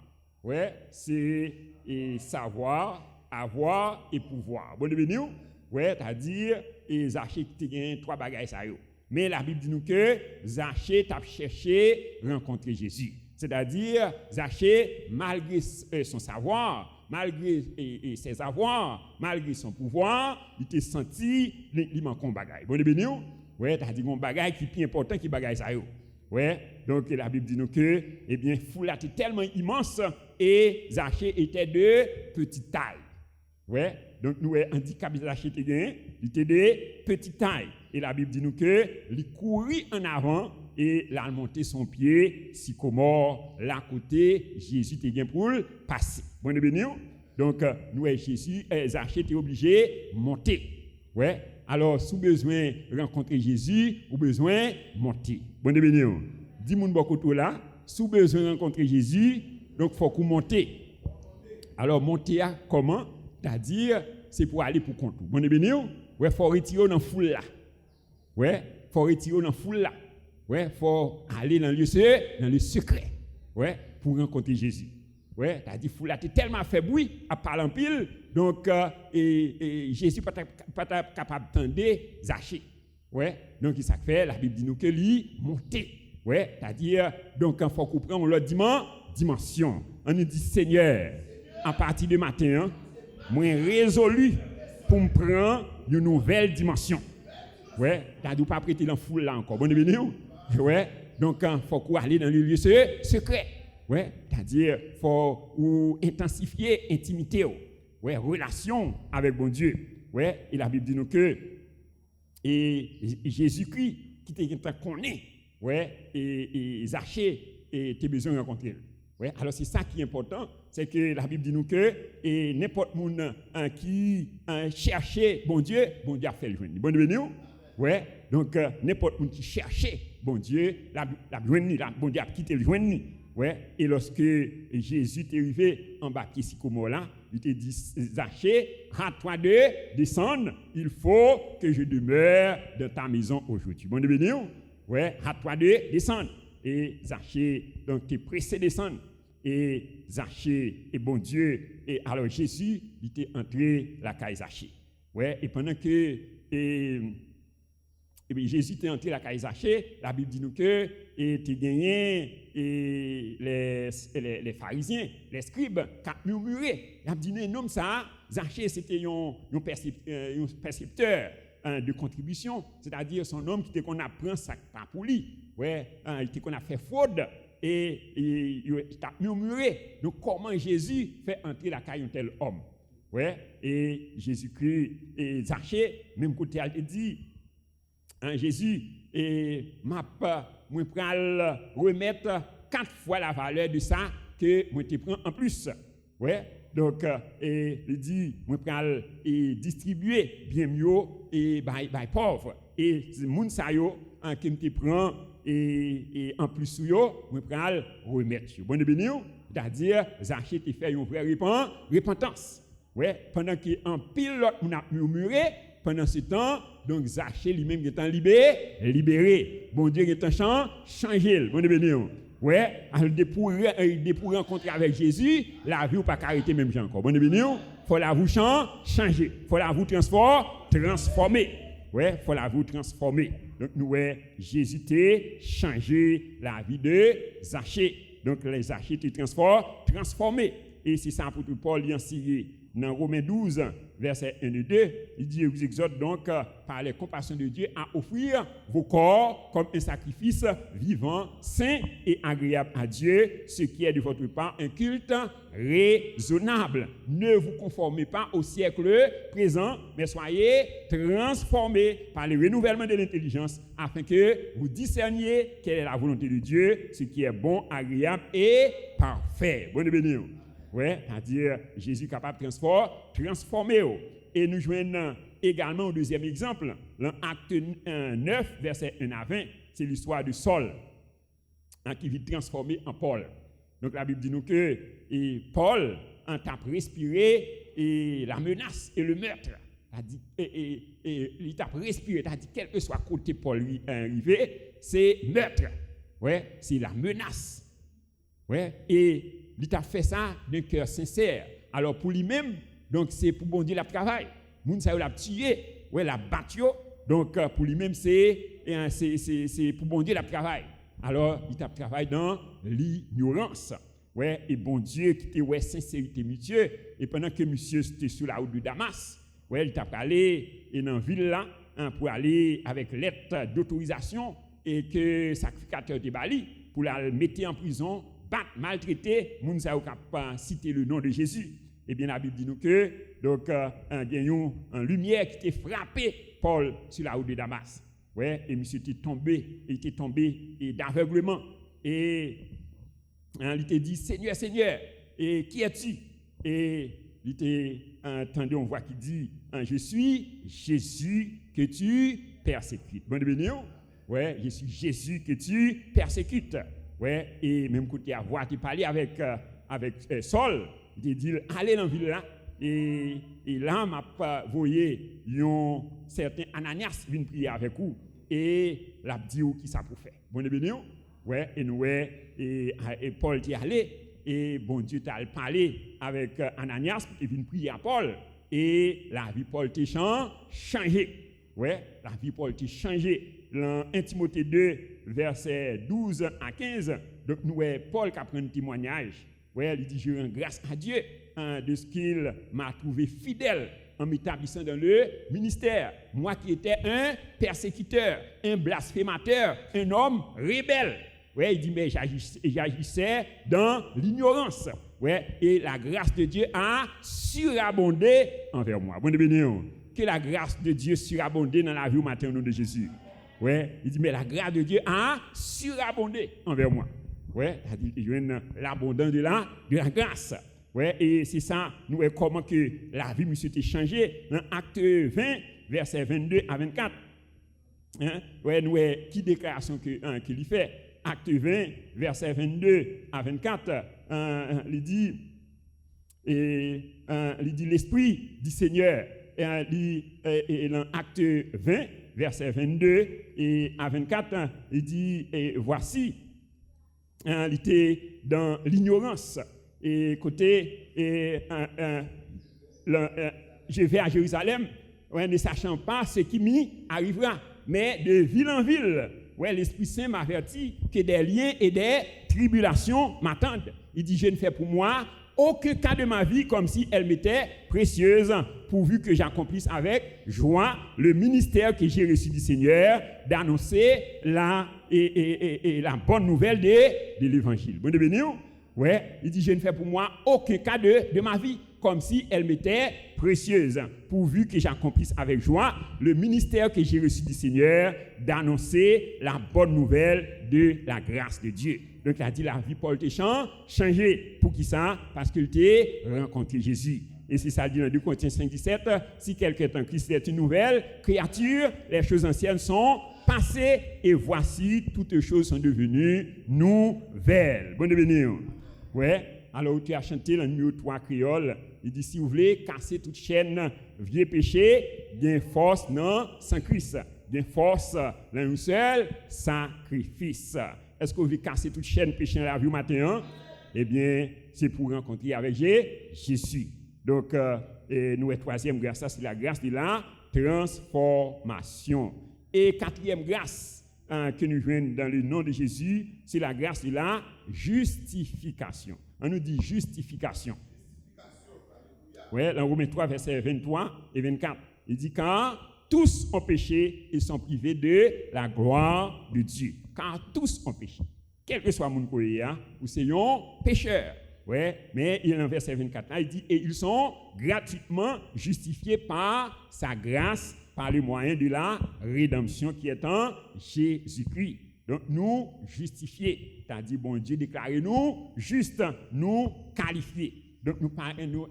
Ouais, c'est savoir, avoir et pouvoir. Bon, devenu? Ouais, c'est-à-dire, et Zachée qui était gagné trois bagages ça yo. Mais la Bible dit nous que Zachée t'a cherché rencontrer Jésus. C'est-à-dire, Zachée, malgré son savoir, malgré ses avoirs, malgré son pouvoir, il t'a senti, il manque un bagage. Bon, béni? Ouais, t'as dit un bagage qui est plus important que bagage ça yo. Ouais, donc la Bible dit nous que, eh bien, foule était tellement immense et Zachée était de petite taille. Ouais, donc nous, handicap Zachée il était de petite taille. Et la Bible dit nous que, il courit en avant et il a monté son pied, sycomore, là côté, Jésus était bien pour le passer. Bon, béni. Donc, nous, Zachée était obligé de monter. Ouais. Alors, si vous avez besoin de rencontrer Jésus, vous avez besoin de monter. Bon, béni. Dis-moi beaucoup là, si vous avez besoin de rencontrer Jésus, donc il faut que vous montez. Alors, monter comment? C'est-à-dire, c'est pour aller pour compte. Bon, béni. Ouais, il faut retirer dans la foule là. Ouais, il faut retirer dans la foule là. Ouais, faut aller dans le secret. Ouais, pour rencontrer Jésus. Ouais, c'est-à-dire foule là tellement fait bruit à parler en pile, donc Jésus pas capable d'entendre Zachée. Ouais, donc il ça fait la Bible dit nous que lui monter. Ouais, c'est-à-dire donc il faut comprendre l'autre dimension. On nous dit Seigneur, à partir de matin, moi résolu pour me prendre une nouvelle dimension. Ouais, c'est-à-dire pas prêter dans foule là encore. Bonne béni. Ouais, donc il faut qu'on aller dans le lieu secret. Ouais, c'est-à-dire faut intensifier intimité. Ouais, relation avec bon Dieu. Ouais, et la Bible dit nous que Jésus-Christ qui te connaît. Ouais, et Zachée était besoin de rencontrer. Ouais, alors c'est ça qui est important, c'est que la Bible dit nous que et n'importe monde qui cherchait bon Dieu a fait le joindre. Bon béni. Ouais, donc n'importe monde qui cherchait bon Dieu, la joindre, bon Dieu a quitté le joindre. Ouais, et lorsque Jésus est arrivé en bas de sycomore là, il te dit Zachée, hâte-toi de descendre, il faut que je demeure dans ta maison aujourd'hui. Bon de béni. Ouais, hâte-toi de descendre. Et Zachée donc est pressé de descendre. Et Zachée et bon Dieu, et alors Jésus il était entré la caille Zachée. Ouais, et pendant que Jésus était entré la caille Zachée, la Bible dit nous que et tu gagné et les pharisiens, les scribes qui murmuré. Ils ont dit non ça, Zachée c'était un percepteur de contribution, c'est-à-dire son homme qui était qu'on apprend ça pour lui. Ouais, il était qu'on a fait fraude et il a murmuré. Donc comment Jésus fait entrer la caille un tel homme? Ouais, et Jésus-Christ et Zachée même côté il dit Jésus et moi pral remettre 4 fois la valeur de ça que moi te prends en plus. Ouais, donc et il dit moi pral distribuer bien mieux et by pauvre et moun sa yo qui me te prend et en plus yo moi pral remettre. Bon béni, c'est-à-dire Zachée te fait une vraie repentance. Ouais, pendant qu'en pile l'autre moun a murmuré. Pendant ce temps, donc Zachée lui-même est libéré. Bon Dieu est en changé. Bon béni. Ouais, pour rencontrer avec Jésus, la vie ou pas arrêter même gens encore. Bon béni. Faut la vous changer, faut la vous transformer. Ouais, faut la vous transformer. Donc nous Jésus t'a changé la vie de Zachée. Donc les Zachée te transformé. Et c'est ça pour Paul y enseigner. Dans Romains 12, verset 1 et 2, il dit, vous exhorte donc par les compassions de Dieu à offrir vos corps comme un sacrifice vivant, saint et agréable à Dieu, ce qui est de votre part un culte raisonnable. Ne vous conformez pas au siècle présent, mais soyez transformés par le renouvellement de l'intelligence afin que vous discerniez quelle est la volonté de Dieu, ce qui est bon, agréable et parfait. Bonne béni. Ouais, c'est-à-dire Jésus est capable de transformer. Et nous joignons également au deuxième exemple, dans Acte 9, verset 1 à 20, c'est l'histoire de Saul, qui vit transformer en Paul. Donc la Bible dit nous que Paul a respiré la menace et le meurtre. Il a respiré, c'est-à-dire quel que soit côté Paul arrivé, c'est meurtre. Ouais, c'est la menace. Ouais, et il a fait ça d'un cœur sincère. Alors pour lui-même, donc c'est pour bon Dieu la travail. Moun sa yo l'a tué, ouais l'a battu. Donc pour lui-même c'est pour bon Dieu la travail. Alors il a travaillé dans l'ignorance. Ouais, et bon Dieu qui était ouais sincérité monsieur et pendant que monsieur était sur la route de Damas, ouais il t'a allé et dans ville là pour aller avec lettre d'autorisation et que sacrificateur de Bali pour la mettre en prison, battre, maltraiter, moun sa ou pas citer le nom de Jésus. Eh bien la Bible dit nous que donc gagnons en lumière qui était frappé Paul sur la route de Damas. Ouais, et monsieur était tombé et d'aveuglement et il était dit Seigneur, Seigneur, et qui es-tu? Et il était entendu une voix qui dit je suis Jésus que tu persécutes. Bon béni. Ouais, je suis Jésus que tu persécutes. Ouais, et même côté à voix qui parlait avec Saul, il dit allez dans la ville là et là m'a voyé un certain Ananias vient prier avec vous et l'a dit qui ça pour faire. Bon béni. Ouais, et nous et Paul est allé et bon Dieu t'a parlé avec Ananias qui vient prier à Paul et la vie Paul t'a changé. Ouais, la vie Paul t'a changé. Dans 1 Timothée 2 verset 12 à 15, donc nous Paul qui prend un témoignage. Ouais, il dit je rends grâce à Dieu de ce qu'il m'a trouvé fidèle en m'établissant dans le ministère. Moi qui étais un persécuteur, un blasphémateur, un homme rebelle. Ouais, il dit mais j'agissais dans l'ignorance. Ouais, et la grâce de Dieu a surabondé envers moi. Bon béni. Que la grâce de Dieu surabonde dans la vie au matin au nom de Jésus. Ouais, il dit mais la grâce de Dieu a surabondé envers moi. Ouais, il y a l'abondance de la grâce. Ouais, et c'est ça, nous voyons comment que la vie monsieur était changée dans Acte 20 verset 22 à 24. Hein? Ouais, nous voyons qui déclaration qu'il fait. Acte 20 verset 22 à 24, il dit l'esprit du Seigneur. Et dans Acte 20, verset 22 et à 24, il dit voici, il était dans l'ignorance. Et côté, je vais à Jérusalem, ne sachant pas ce qui m'y arrivera, mais de ville en ville. Ouais, l'Esprit Saint m'avertit que des liens et des tribulations m'attendent. Il dit, je ne fais pour moi aucun cas de ma vie comme si elle m'était précieuse, pourvu que j'accomplisse avec joie le ministère que j'ai reçu du Seigneur, d'annoncer la bonne nouvelle de l'évangile. Bon béni. Ouais, il dit, je ne fais pour moi aucun cas de ma vie comme si elle m'était précieuse, pourvu que j'accomplisse avec joie le ministère que j'ai reçu du Seigneur, d'annoncer la bonne nouvelle de la grâce de Dieu. Donc, il a dit la vie Paul t'a changé. Pour qui ça? Parce qu'il t'a rencontré Jésus. Et c'est ça dit dans 2 Corinthiens 5, 17, si quelqu'un est en Christ est une nouvelle créature, les choses anciennes sont passées et voici, toutes choses sont devenues nouvelles. Bonne béni. Ouais. Alors, tu as chanté le numéro 3 créole. Il dit, si vous voulez casser toute chaîne, vieux péché, bien force, non, sans Christ. Bien force, l'un seul, sacrifice. Est-ce que vous voulez casser toute chaîne péché dans la vie au matin? Eh bien, c'est pour rencontrer avec Jésus. Donc, nous, troisième grâce, ça, c'est la grâce de la transformation. Et quatrième grâce que nous jouons dans le nom de Jésus, c'est la grâce de la justification. On nous dit justification. Oui, dans Romains 3, versets 23 et 24. Il dit, car tous ont péché et sont privés de la gloire de Dieu. Car tous ont péché. Quel que soit mon courrier, ou c'est un pécheur. Ouais, mais il y a un verset 24 là, il dit, et ils sont gratuitement justifiés par sa grâce, par le moyen de la rédemption qui est en Jésus-Christ. Donc, nous justifiés, c'est-à-dire, bon Dieu, déclarez-nous justes, nous qualifiés. Donc,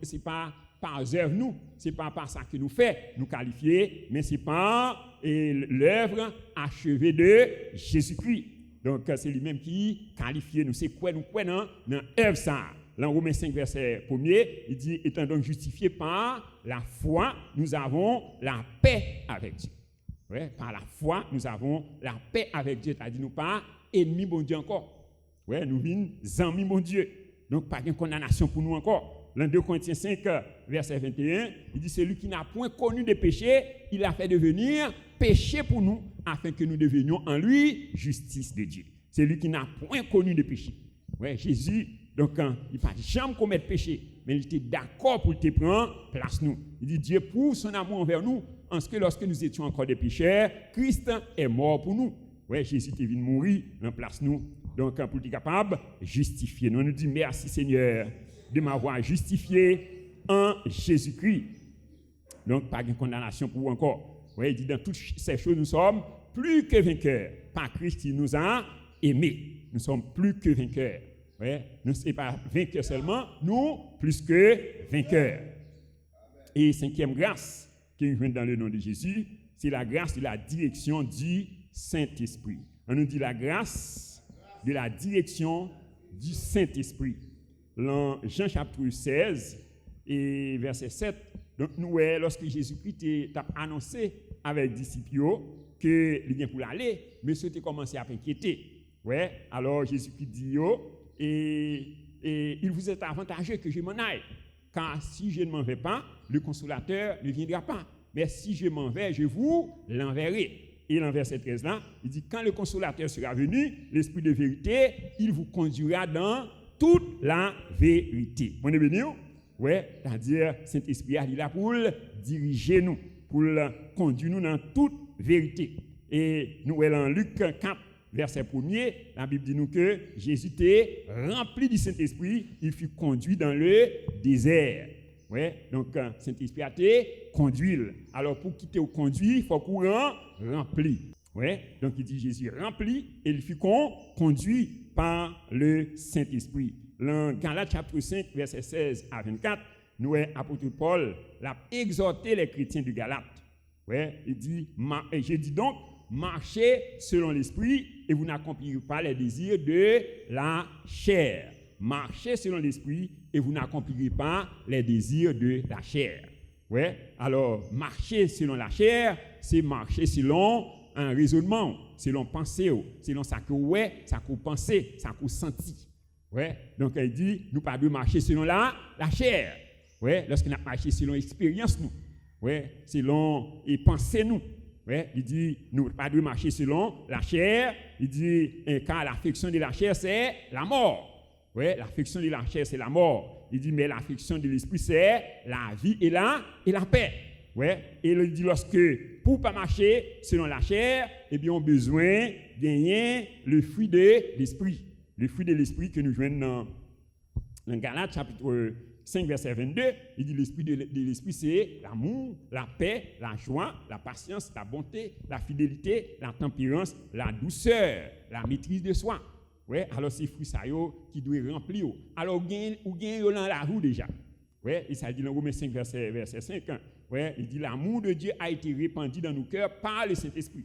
ce n'est pas par œuvre, nous, ce n'est pas par ça que nous faisons, nous qualifier, mais c'est par l'œuvre achevée de Jésus-Christ. Donc, c'est lui-même qui qualifie nous. C'est quoi nous croyons dans l'œuvre ça. Dans Romains 5, verset 1er, il dit, étant donc justifiés par la foi, nous avons la paix avec Dieu. Ouais, par la foi, nous avons la paix avec Dieu. C'est-à-dire, nous pas ennemis bon Dieu encore. Ouais, nous sommes amis bon Dieu. Donc, pas de condamnation pour nous encore. Dans 2 Corinthiens 5, verset 21, il dit, celui qui n'a point connu de péché, il a fait devenir péché pour nous, afin que nous devenions en lui justice de Dieu. Celui qui n'a point connu de péché. Ouais, Jésus, donc, il n'a jamais commettre péché, mais il était d'accord pour te prendre place nous. Il dit, Dieu prouve son amour envers nous, en ce que lorsque nous étions encore des pécheurs, Christ est mort pour nous. Ouais, Jésus est venu mourir en place nous. Donc, pour être capable de justifier. Nous disons merci Seigneur de m'avoir justifié en Jésus-Christ. Donc, pas de condamnation pour vous encore. Ouais, il dit dans toutes ces choses, nous sommes plus que vainqueurs. Par Christ, il nous a aimés. Nous sommes plus que vainqueurs. Ouais, nous ne sommes pas vainqueurs seulement, nous plus que vainqueurs. Et cinquième grâce qui nous vient dans le nom de Jésus, c'est la grâce de la direction du Saint-Esprit. On nous dit la grâce de la direction du Saint-Esprit. Dans Jean chapitre 16 et verset 7, donc nous, lorsque Jésus-Christ a annoncé avec les disciples qu'il vient pour l'aller, mais c'était commencé à inquiéter. Ouais, alors Jésus-Christ dit et il vous est avantageux que je m'en aille, car si je ne m'en vais pas, le consolateur ne viendra pas. Mais si je m'en vais, je vous l'enverrai. Et dans verset 13 là, il dit quand le consolateur sera venu, l'esprit de vérité, il vous conduira dans toute la vérité. Vous êtes béni? Oui, c'est-à-dire Saint-Esprit est là pour diriger nous, pour conduire nous dans toute vérité. Et nous voyons en Luc 4, verset 1er, la Bible dit nous que Jésus était rempli du Saint-Esprit, il fut conduit dans le désert. Ouais, donc Saint-Esprit a été conduit. Alors pour quitter au conduit, il faut qu'on rempli. Ouais, donc il dit Jésus rempli et il fut conduit par le Saint-Esprit. Dans Galates chapitre 5, verset 16 à 24, nous apôtre Paul l'a exhorté les chrétiens du Galate. Ouais, il dit je dis donc marchez selon l'esprit et vous n'accomplirez pas les désirs de la chair. Marchez selon l'esprit et vous n'accomplirez pas les désirs de la chair. Ouais. Alors, marcher selon la chair, c'est marcher selon un raisonnement, selon pensée, selon ça que ouais, ça que pensez, ça que senti. Ouais. Donc, il dit, nous pas de marcher selon la chair. Ouais. Lorsqu'on a marché selon l'expérience, nous. Ouais. Selon et pensée, nous. Ouais. Il dit, nous pas de marcher selon la chair. Il dit, car l'affection de la chair, c'est la mort. Ouais, l'affection de la chair, c'est la mort. Il dit, mais l'affection de l'esprit, c'est la vie et la paix. Ouais, et il dit, lorsque, pour ne pas marcher selon la chair, eh bien, on a besoin de gagner le fruit de l'esprit. Le fruit de l'esprit que nous joignons dans Galates, chapitre 5, verset 22, il dit, l'esprit de l'esprit, c'est l'amour, la paix, la joie, la patience, la bonté, la fidélité, la tempérance, la douceur, la maîtrise de soi. Ouais, alors c'est fruit ça qui doit remplir. Alors ou gain dans la roue déjà. Ouais, il s'agit dans Romains 5 verset 5. Ouais, il dit l'amour de Dieu a été répandu dans nos cœurs par le Saint-Esprit.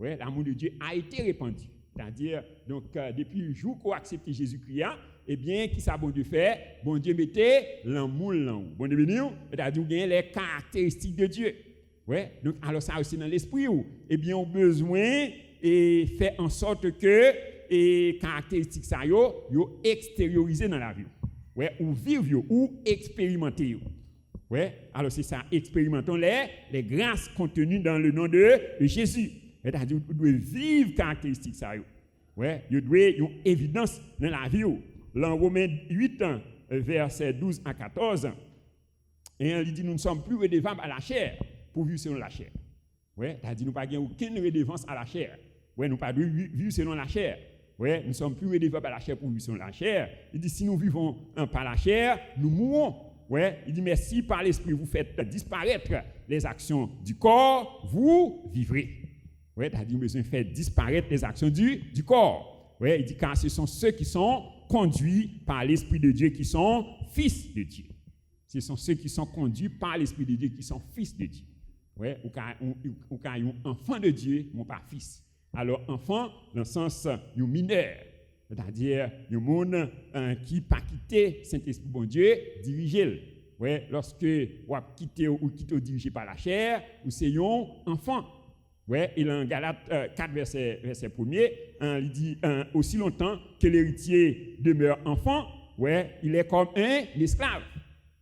Ouais, l'amour de Dieu a été répandu. C'est-à-dire donc depuis le jour qu'on a accepté Jésus-Christ, eh bien qui ça bon Dieu fait? Bon Dieu mettait l'amour là. Bon Dieu béni, c'est-à-dire gain les caractéristiques de Dieu. Ouais, donc alors ça aussi dans l'esprit eh bien on besoin et fait en sorte que et caractéristiques ça yo extériorisé dans la vie. Ouais, ou vivre ou expérimenter. Ouais, alors c'est ça, expérimentons les grâces contenues dans le nom de Jésus. C'est-à-dire vous devez vivre caractéristiques ça. Ouais, vous devez une évidence dans la vie. Dans Romains 8 verset 12 à 14, et il dit nous ne sommes plus redevables à la chair pour vivre selon la chair. Ouais, c'est-à-dire nous pas gain aucune redevance à la chair. Ouais, nous pas vivre selon la chair. Ouais, nous ne sommes plus redevables à la chair pour vivre selon la chair. Il dit, si nous vivons par la chair, nous mourrons. Ouais, il dit, mais si par l'esprit vous faites disparaître les actions du corps, vous vivrez. Ouais, c'est-à-dire, nous besoin de faire disparaître les actions du corps. Ouais, il dit, car ce sont ceux qui sont conduits par l'Esprit de Dieu qui sont fils de Dieu. Ce sont ceux qui sont conduits par l'Esprit de Dieu qui sont fils de Dieu. Ouais, ou quand un enfant de Dieu, mon pas fils. Alors, enfant, dans le sens du mineur, c'est-à-dire du monde qui n'a pas quitté Saint-Esprit, bon Dieu, dirigé. Ouais, lorsque vous quittez ou dirigé par la chair, vous êtes un enfant. Ouais, et dans Galates 4, verset 1er, il dit aussi longtemps que l'héritier demeure enfant, ouais, il est comme un esclave.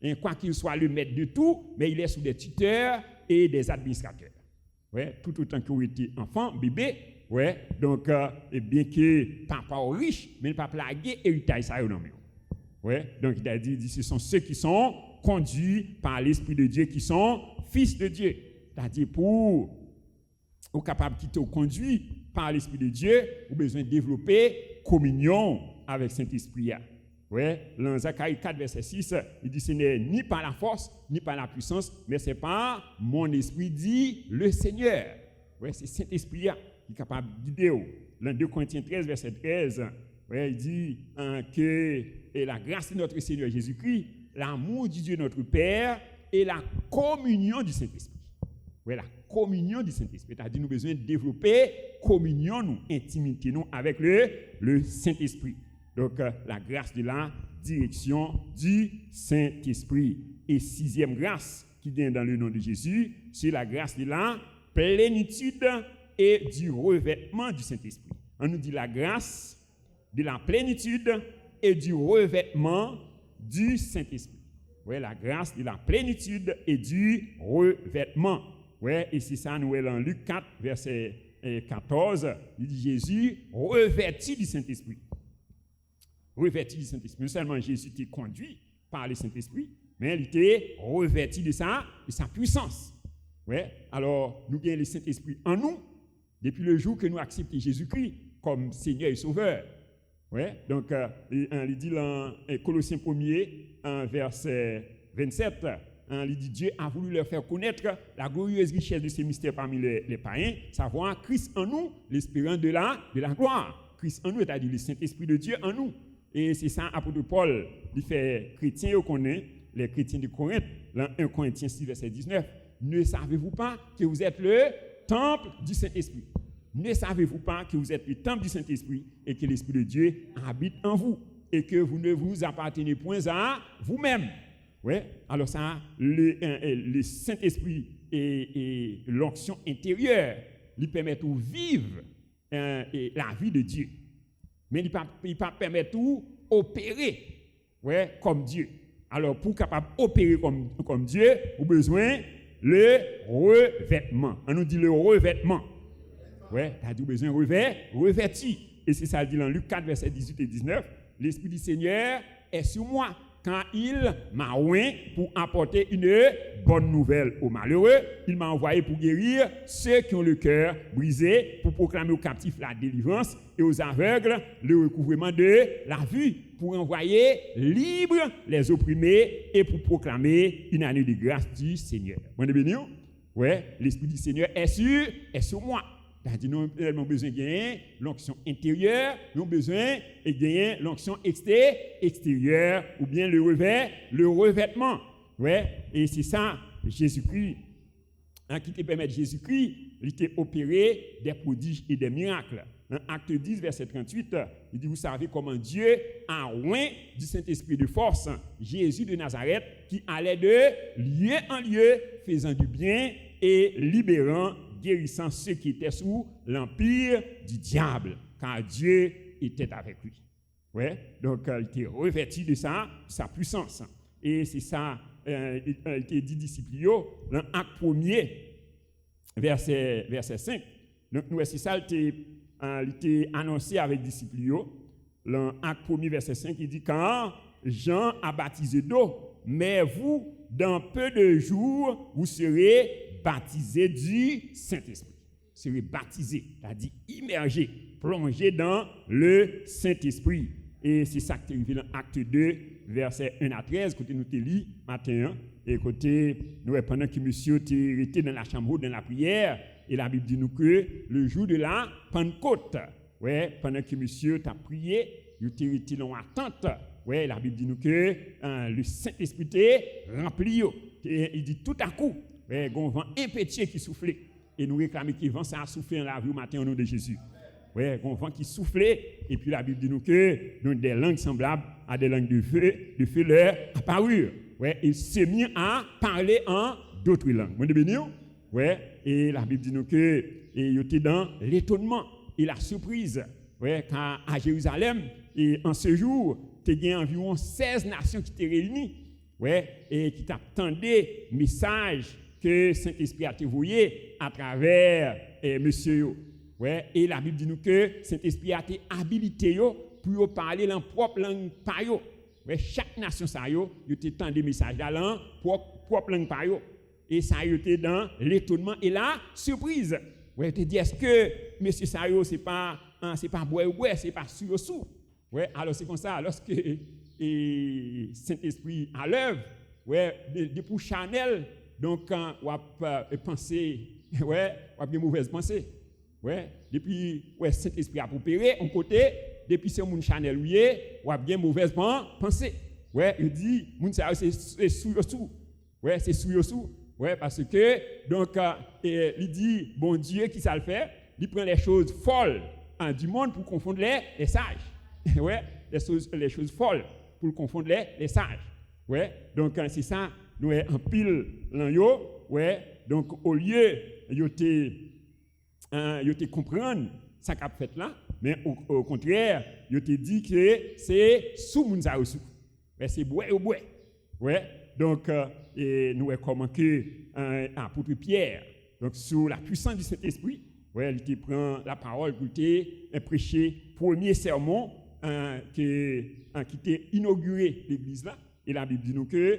Et quoi qu'il soit le maître de tout, mais il est sous des tuteurs et des administrateurs. Ouais, tout autant que vous étiez enfant, bébé. Ouais, donc, et bien que papa est riche, mais le papa a gagné héritage ça non. Ouais, donc il a dit ce sont ceux qui sont conduits par l'Esprit de Dieu qui sont fils de Dieu. C'est-à-dire pour capable quitter au conduit, par l'Esprit de Dieu, vous avez besoin de développer communion avec Saint-Esprit. Ouais, dans Zacharie 4, verset 6, il dit ce n'est ni par la force, ni par la puissance, mais c'est par mon esprit, dit le Seigneur. Ouais, c'est Saint-Esprit qui est capable de guider. Dans 2 Corinthiens 13, verset 13, ouais, il dit que la grâce de notre Seigneur Jésus-Christ, l'amour du Dieu notre Père et la communion du Saint-Esprit. Ouais, la communion du Saint-Esprit. C'est-à-dire nous avons besoin de développer communion, nous, intimité, nous, avec le Saint-Esprit. Donc, la grâce de la direction du Saint-Esprit. Et 6e grâce qui vient dans le nom de Jésus, c'est la grâce de la plénitude et du revêtement du Saint-Esprit. On nous dit la grâce de la plénitude et du revêtement du Saint-Esprit. Ouais, la grâce de la plénitude et du revêtement. Ouais, et c'est ça, nous dans Luc 4, verset 14, il dit Jésus revêtu du Saint-Esprit. Revêtu du Saint-Esprit. Non seulement Jésus était conduit par le Saint-Esprit, mais il était revêtu de sa puissance. Ouais. Alors, nous avons le Saint-Esprit en nous depuis le jour que nous acceptons Jésus-Christ comme Seigneur et Sauveur. Ouais. Donc, il dit dans Colossiens 1, verset 27, il dit Dieu a voulu leur faire connaître la glorieuse richesse de ces mystères parmi les païens, savoir Christ en nous, l'espérance de la gloire. Christ en nous, c'est-à-dire le Saint-Esprit de Dieu en nous. Et c'est ça, apôtre Paul, il fait chrétiens, on connaît les chrétiens de Corinthe, dans 1 Corinthiens 6, verset 19. Ne savez-vous pas que vous êtes le temple du Saint-Esprit? Ne savez-vous pas que vous êtes le temple du Saint-Esprit et que l'Esprit de Dieu habite en vous et que vous ne vous appartenez point à vous-même? Ouais. Alors ça, le Saint-Esprit et l'onction intérieure lui permettent de vivre la vie de Dieu. Mais il ne peut pas permettre d'opérer comme Dieu. Alors, pour capable d'opérer comme Dieu, vous avez besoin le revêtement. On nous dit le revêtement. Ouais, vous avez besoin de revêtir. Et c'est ça, dit dans Luc 4, verset 18 et 19. L'Esprit du Seigneur est sur moi, quand il m'a oint pour apporter une bonne nouvelle aux malheureux. Il m'a envoyé pour guérir ceux qui ont le cœur brisé, pour proclamer aux captifs la délivrance et aux aveugles le recouvrement de la vue, pour envoyer libres les opprimés et pour proclamer une année de grâce du Seigneur. Bon, ouais, l'Esprit du Seigneur est sur moi. C'est-à-dire, nous avons besoin de gagner l'onction intérieure, nous avons besoin de gagner l'onction extérieure, ou bien le revêtement. Ouais, et c'est ça, Jésus-Christ, qui te permet Jésus-Christ, il t'a opéré des prodiges et des miracles. Dans Acte 10, verset 38, il dit, vous savez comment Dieu a oint du Saint-Esprit de force Jésus de Nazareth, qui allait de lieu en lieu, faisant du bien et libérant, guérissant ceux qui étaient sous l'empire du diable, car Dieu était avec lui. Ouais, donc il était revêtu de sa puissance. Et c'est ça, il était dit disciples dans Acte 1er, verset 5. Donc nous, c'est ça, il était annoncé avec disciples. Dans Acte 1er, verset 5, il dit, quand Jean a baptisé d'eau, mais vous, dans peu de jours, vous serez baptisé du Saint-Esprit. Serez baptisé, c'est-à-dire immergé, plongé dans le Saint-Esprit. Et c'est ça qui est arrivé dans Acte 2, versets 1 à 13, côté nous te lit matin, et côté nous, pendant que monsieur était dans la chambre, dans la prière, et la Bible dit nous que le jour de la Pentecôte, ouais, pendant que monsieur t'a prié, il était dans l'attente. Ouais, la Bible dit nous que le Saint-Esprit était rempli. Et il dit tout à coup, un vent impétueux qui soufflait. Et nous réclamons que le vent ça a soufflé dans la vie au matin au nom de Jésus. Oui, un vent qui soufflait. Et puis la Bible dit nous que des langues semblables à des langues de feu leur apparurent. Ouais, il s'est mis à parler en d'autres langues. Vous béni? Ouais, et la Bible dit nous que il était dans l'étonnement et la surprise. Ouais, quand à Jérusalem, et en ce jour, il y a environ 16 nations qui étaient réunies. Ouais, et qui t'attendaient message que Saint-Esprit a envoyé à travers monsieur. Ouais, et la Bible dit nous que Saint-Esprit a été habilité pour parler dans propre langue par yo. Ouais, chaque nation ça yo, il t'entend des messages dans propre langue par yo. Et ça a été dans l'étonnement et la surprise. Ouais, te dit est-ce que monsieur Sayo c'est pas bois ou bois, c'est pas sous. Ouais, alors c'est comme ça lorsque Saint-Esprit à l'œuvre, ouais, depuis Chanel, donc quand on a pensé, ouais, on a bien mauvaise pensée. Ouais, depuis ouais Saint-Esprit a opéré en côté, depuis c'est mon Chanel on a bien mauvaise pensée. Ouais, il dit mon Sayo c'est sous. Ouais, c'est sous. Ouais, parce que donc il dit bon Dieu qui ça le fait, il prend les choses folles du monde pour confondre les sages. Ouais, les choses folles pour confondre les sages. Ouais, donc c'est ça nous en pile dans yo, ouais, donc au lieu yo te comprendre ça qu'a fait là, mais au contraire, yo te dit que c'est sous moun sa sous. Ouais, c'est bois au bois. Ouais, donc et nous comment que apôtre Pierre, donc sous la puissance du Saint-Esprit, ouais, il te prend la parole pour te prêcher premier sermon qui t'a inauguré l'église là. Et la Bible dit nous que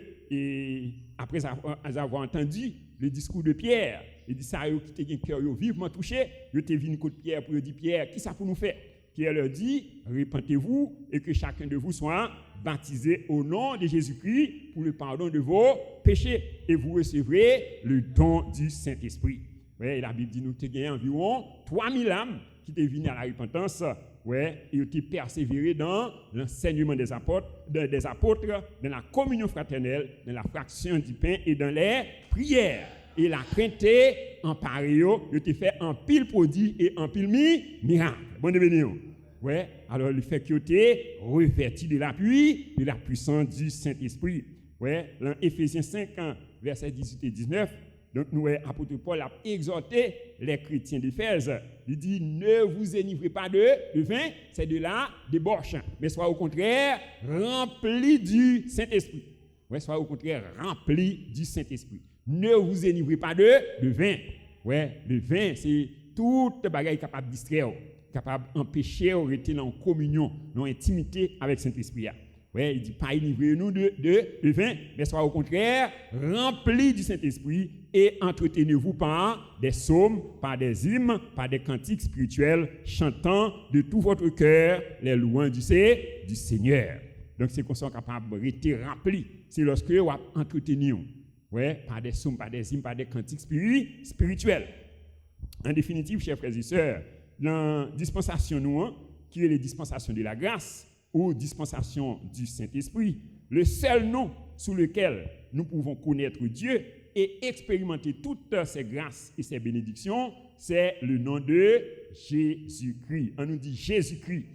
après avoir entendu le discours de Pierre, il dit ça qui t'a cœur vivement touché, il te venu contre Pierre pour dire Pierre, qui ça pour nous faire? Pierre leur dit repentez-vous et que chacun de vous soit baptisé au nom de Jésus-Christ pour le pardon de vos péchés et vous recevrez le don du Saint-Esprit. Ouais, la Bible dit nous que gagné environ 3000 âmes qui étaient venues à la repentance, ouais, et qui persévéré dans l'enseignement des apôtres, dans la communion fraternelle, dans la fraction du pain et dans les prières. Et la crainte en pareil, il te fait en pile produit et en pile miracle. Bon devenu. Ouais, alors le fait que tu es revêtu de l'appui, de la puissance du Saint-Esprit. Ouais, dans Éphésiens 5, versets 18 et 19, donc nous, apôtre Paul a exhorté les chrétiens d'Éphèse. Il dit, ne vous enivrez pas de vin, c'est de la débauche, mais soyez au contraire remplis du Saint-Esprit. Ouais, soyez au contraire remplis du Saint-Esprit. Ne vous enivrez pas de vin. Ouais, le vin, c'est toute bagaille capable de distraire, capable d'empêcher de rester en communion, en intimité avec Saint-Esprit. Ouais, il dit pas enivrez-nous de vin, mais soyez au contraire remplis du Saint-Esprit et entretenez-vous par des psaumes, par des hymnes, par des cantiques spirituels, chantant de tout votre cœur les louanges du Seigneur. Donc c'est qu'on soit capable de rester rempli. C'est lorsque vous entretenez, ouais, par des psaumes, par des hymnes, par des cantiques spirituels. En définitive, chers frères et sœurs, dans la dispensation nous, qui est la dispensation de la grâce ou dispensation du Saint-Esprit, le seul nom sous lequel nous pouvons connaître Dieu et expérimenter toutes ces grâces et ces bénédictions, c'est le nom de Jésus-Christ. On nous dit Jésus-Christ.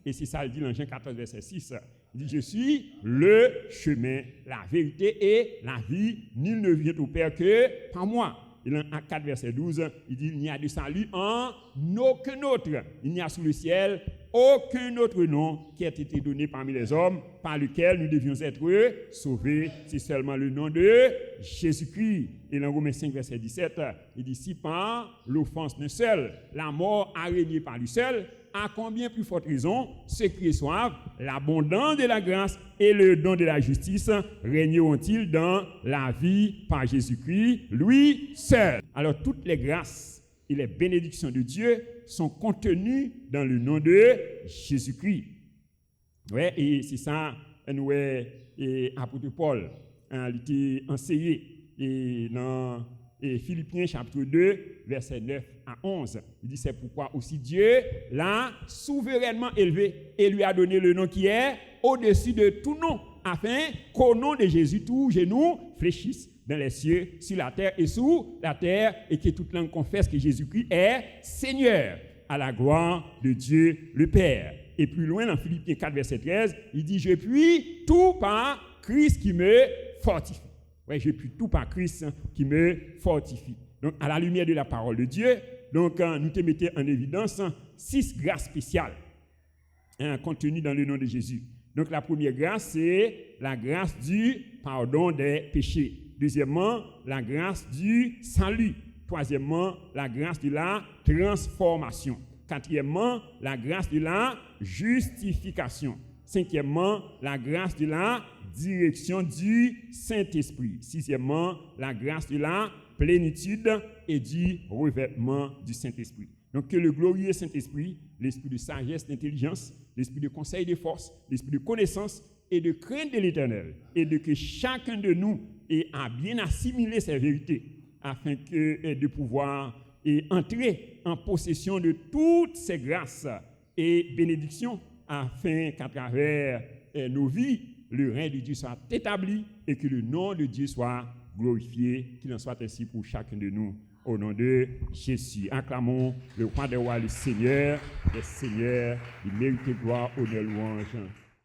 Et c'est ça, il dit dans Jean 14, verset 6. Il dit, je suis le chemin, la vérité et la vie. Nul ne vient au Père que par moi. Et dans Acte 4, verset 12, il dit, il n'y a de salut en aucun autre. Il n'y a sous le ciel aucun autre nom qui a été donné parmi les hommes par lequel nous devions être sauvés. C'est seulement le nom de Jésus-Christ. Et dans Romains 5, verset 17, il dit, si par l'offense d'un seul, la mort a régné par lui seul, à combien plus forte raison ceux qui reçoivent l'abondance de la grâce et le don de la justice régneront-ils dans la vie par Jésus-Christ, lui seul. Alors toutes les grâces et les bénédictions de Dieu sont contenues dans le nom de Jésus-Christ. Ouais, et c'est ça, nous, apôtre Paul, il était enseigné et dans Philippiens chapitre 2, verset 9 à 11. Il dit, c'est pourquoi aussi Dieu l'a souverainement élevé et lui a donné le nom qui est au-dessus de tout nom, afin qu'au nom de Jésus, tout genou fléchisse dans les cieux, sur la terre et sous la terre, et que toute langue confesse que Jésus-Christ est Seigneur, à la gloire de Dieu le Père. Et plus loin, dans Philippiens 4, verset 13, il dit, je puis tout par Christ qui me fortifie. Oui, je puis tout par Christ qui me fortifie. Donc, à la lumière de la parole de Dieu, donc, nous te mettons en évidence 6 grâces spéciales contenues dans le nom de Jésus. Donc, la première grâce, c'est la grâce du pardon des péchés. Deuxièmement, la grâce du salut. Troisièmement, la grâce de la transformation. Quatrièmement, la grâce de la justification. Cinquièmement, la grâce de la direction du Saint-Esprit. Sixièmement, la grâce de la plénitude et du revêtement du Saint-Esprit. Donc que le glorieux Saint-Esprit, l'esprit de sagesse, d'intelligence, l'esprit de conseil, de force, l'esprit de connaissance et de crainte de l'Éternel, et de que chacun de nous ait à bien assimiler ces vérités, afin de pouvoir entrer en possession de toutes ces grâces et bénédictions, afin qu'à travers nos vies, le règne de Dieu soit établi et que le nom de Dieu soit glorifié, qu'il en soit ainsi pour chacun de nous. Au nom de Jésus, acclamons le roi des rois, le Seigneur des seigneurs, il mérite gloire, honneur, louange.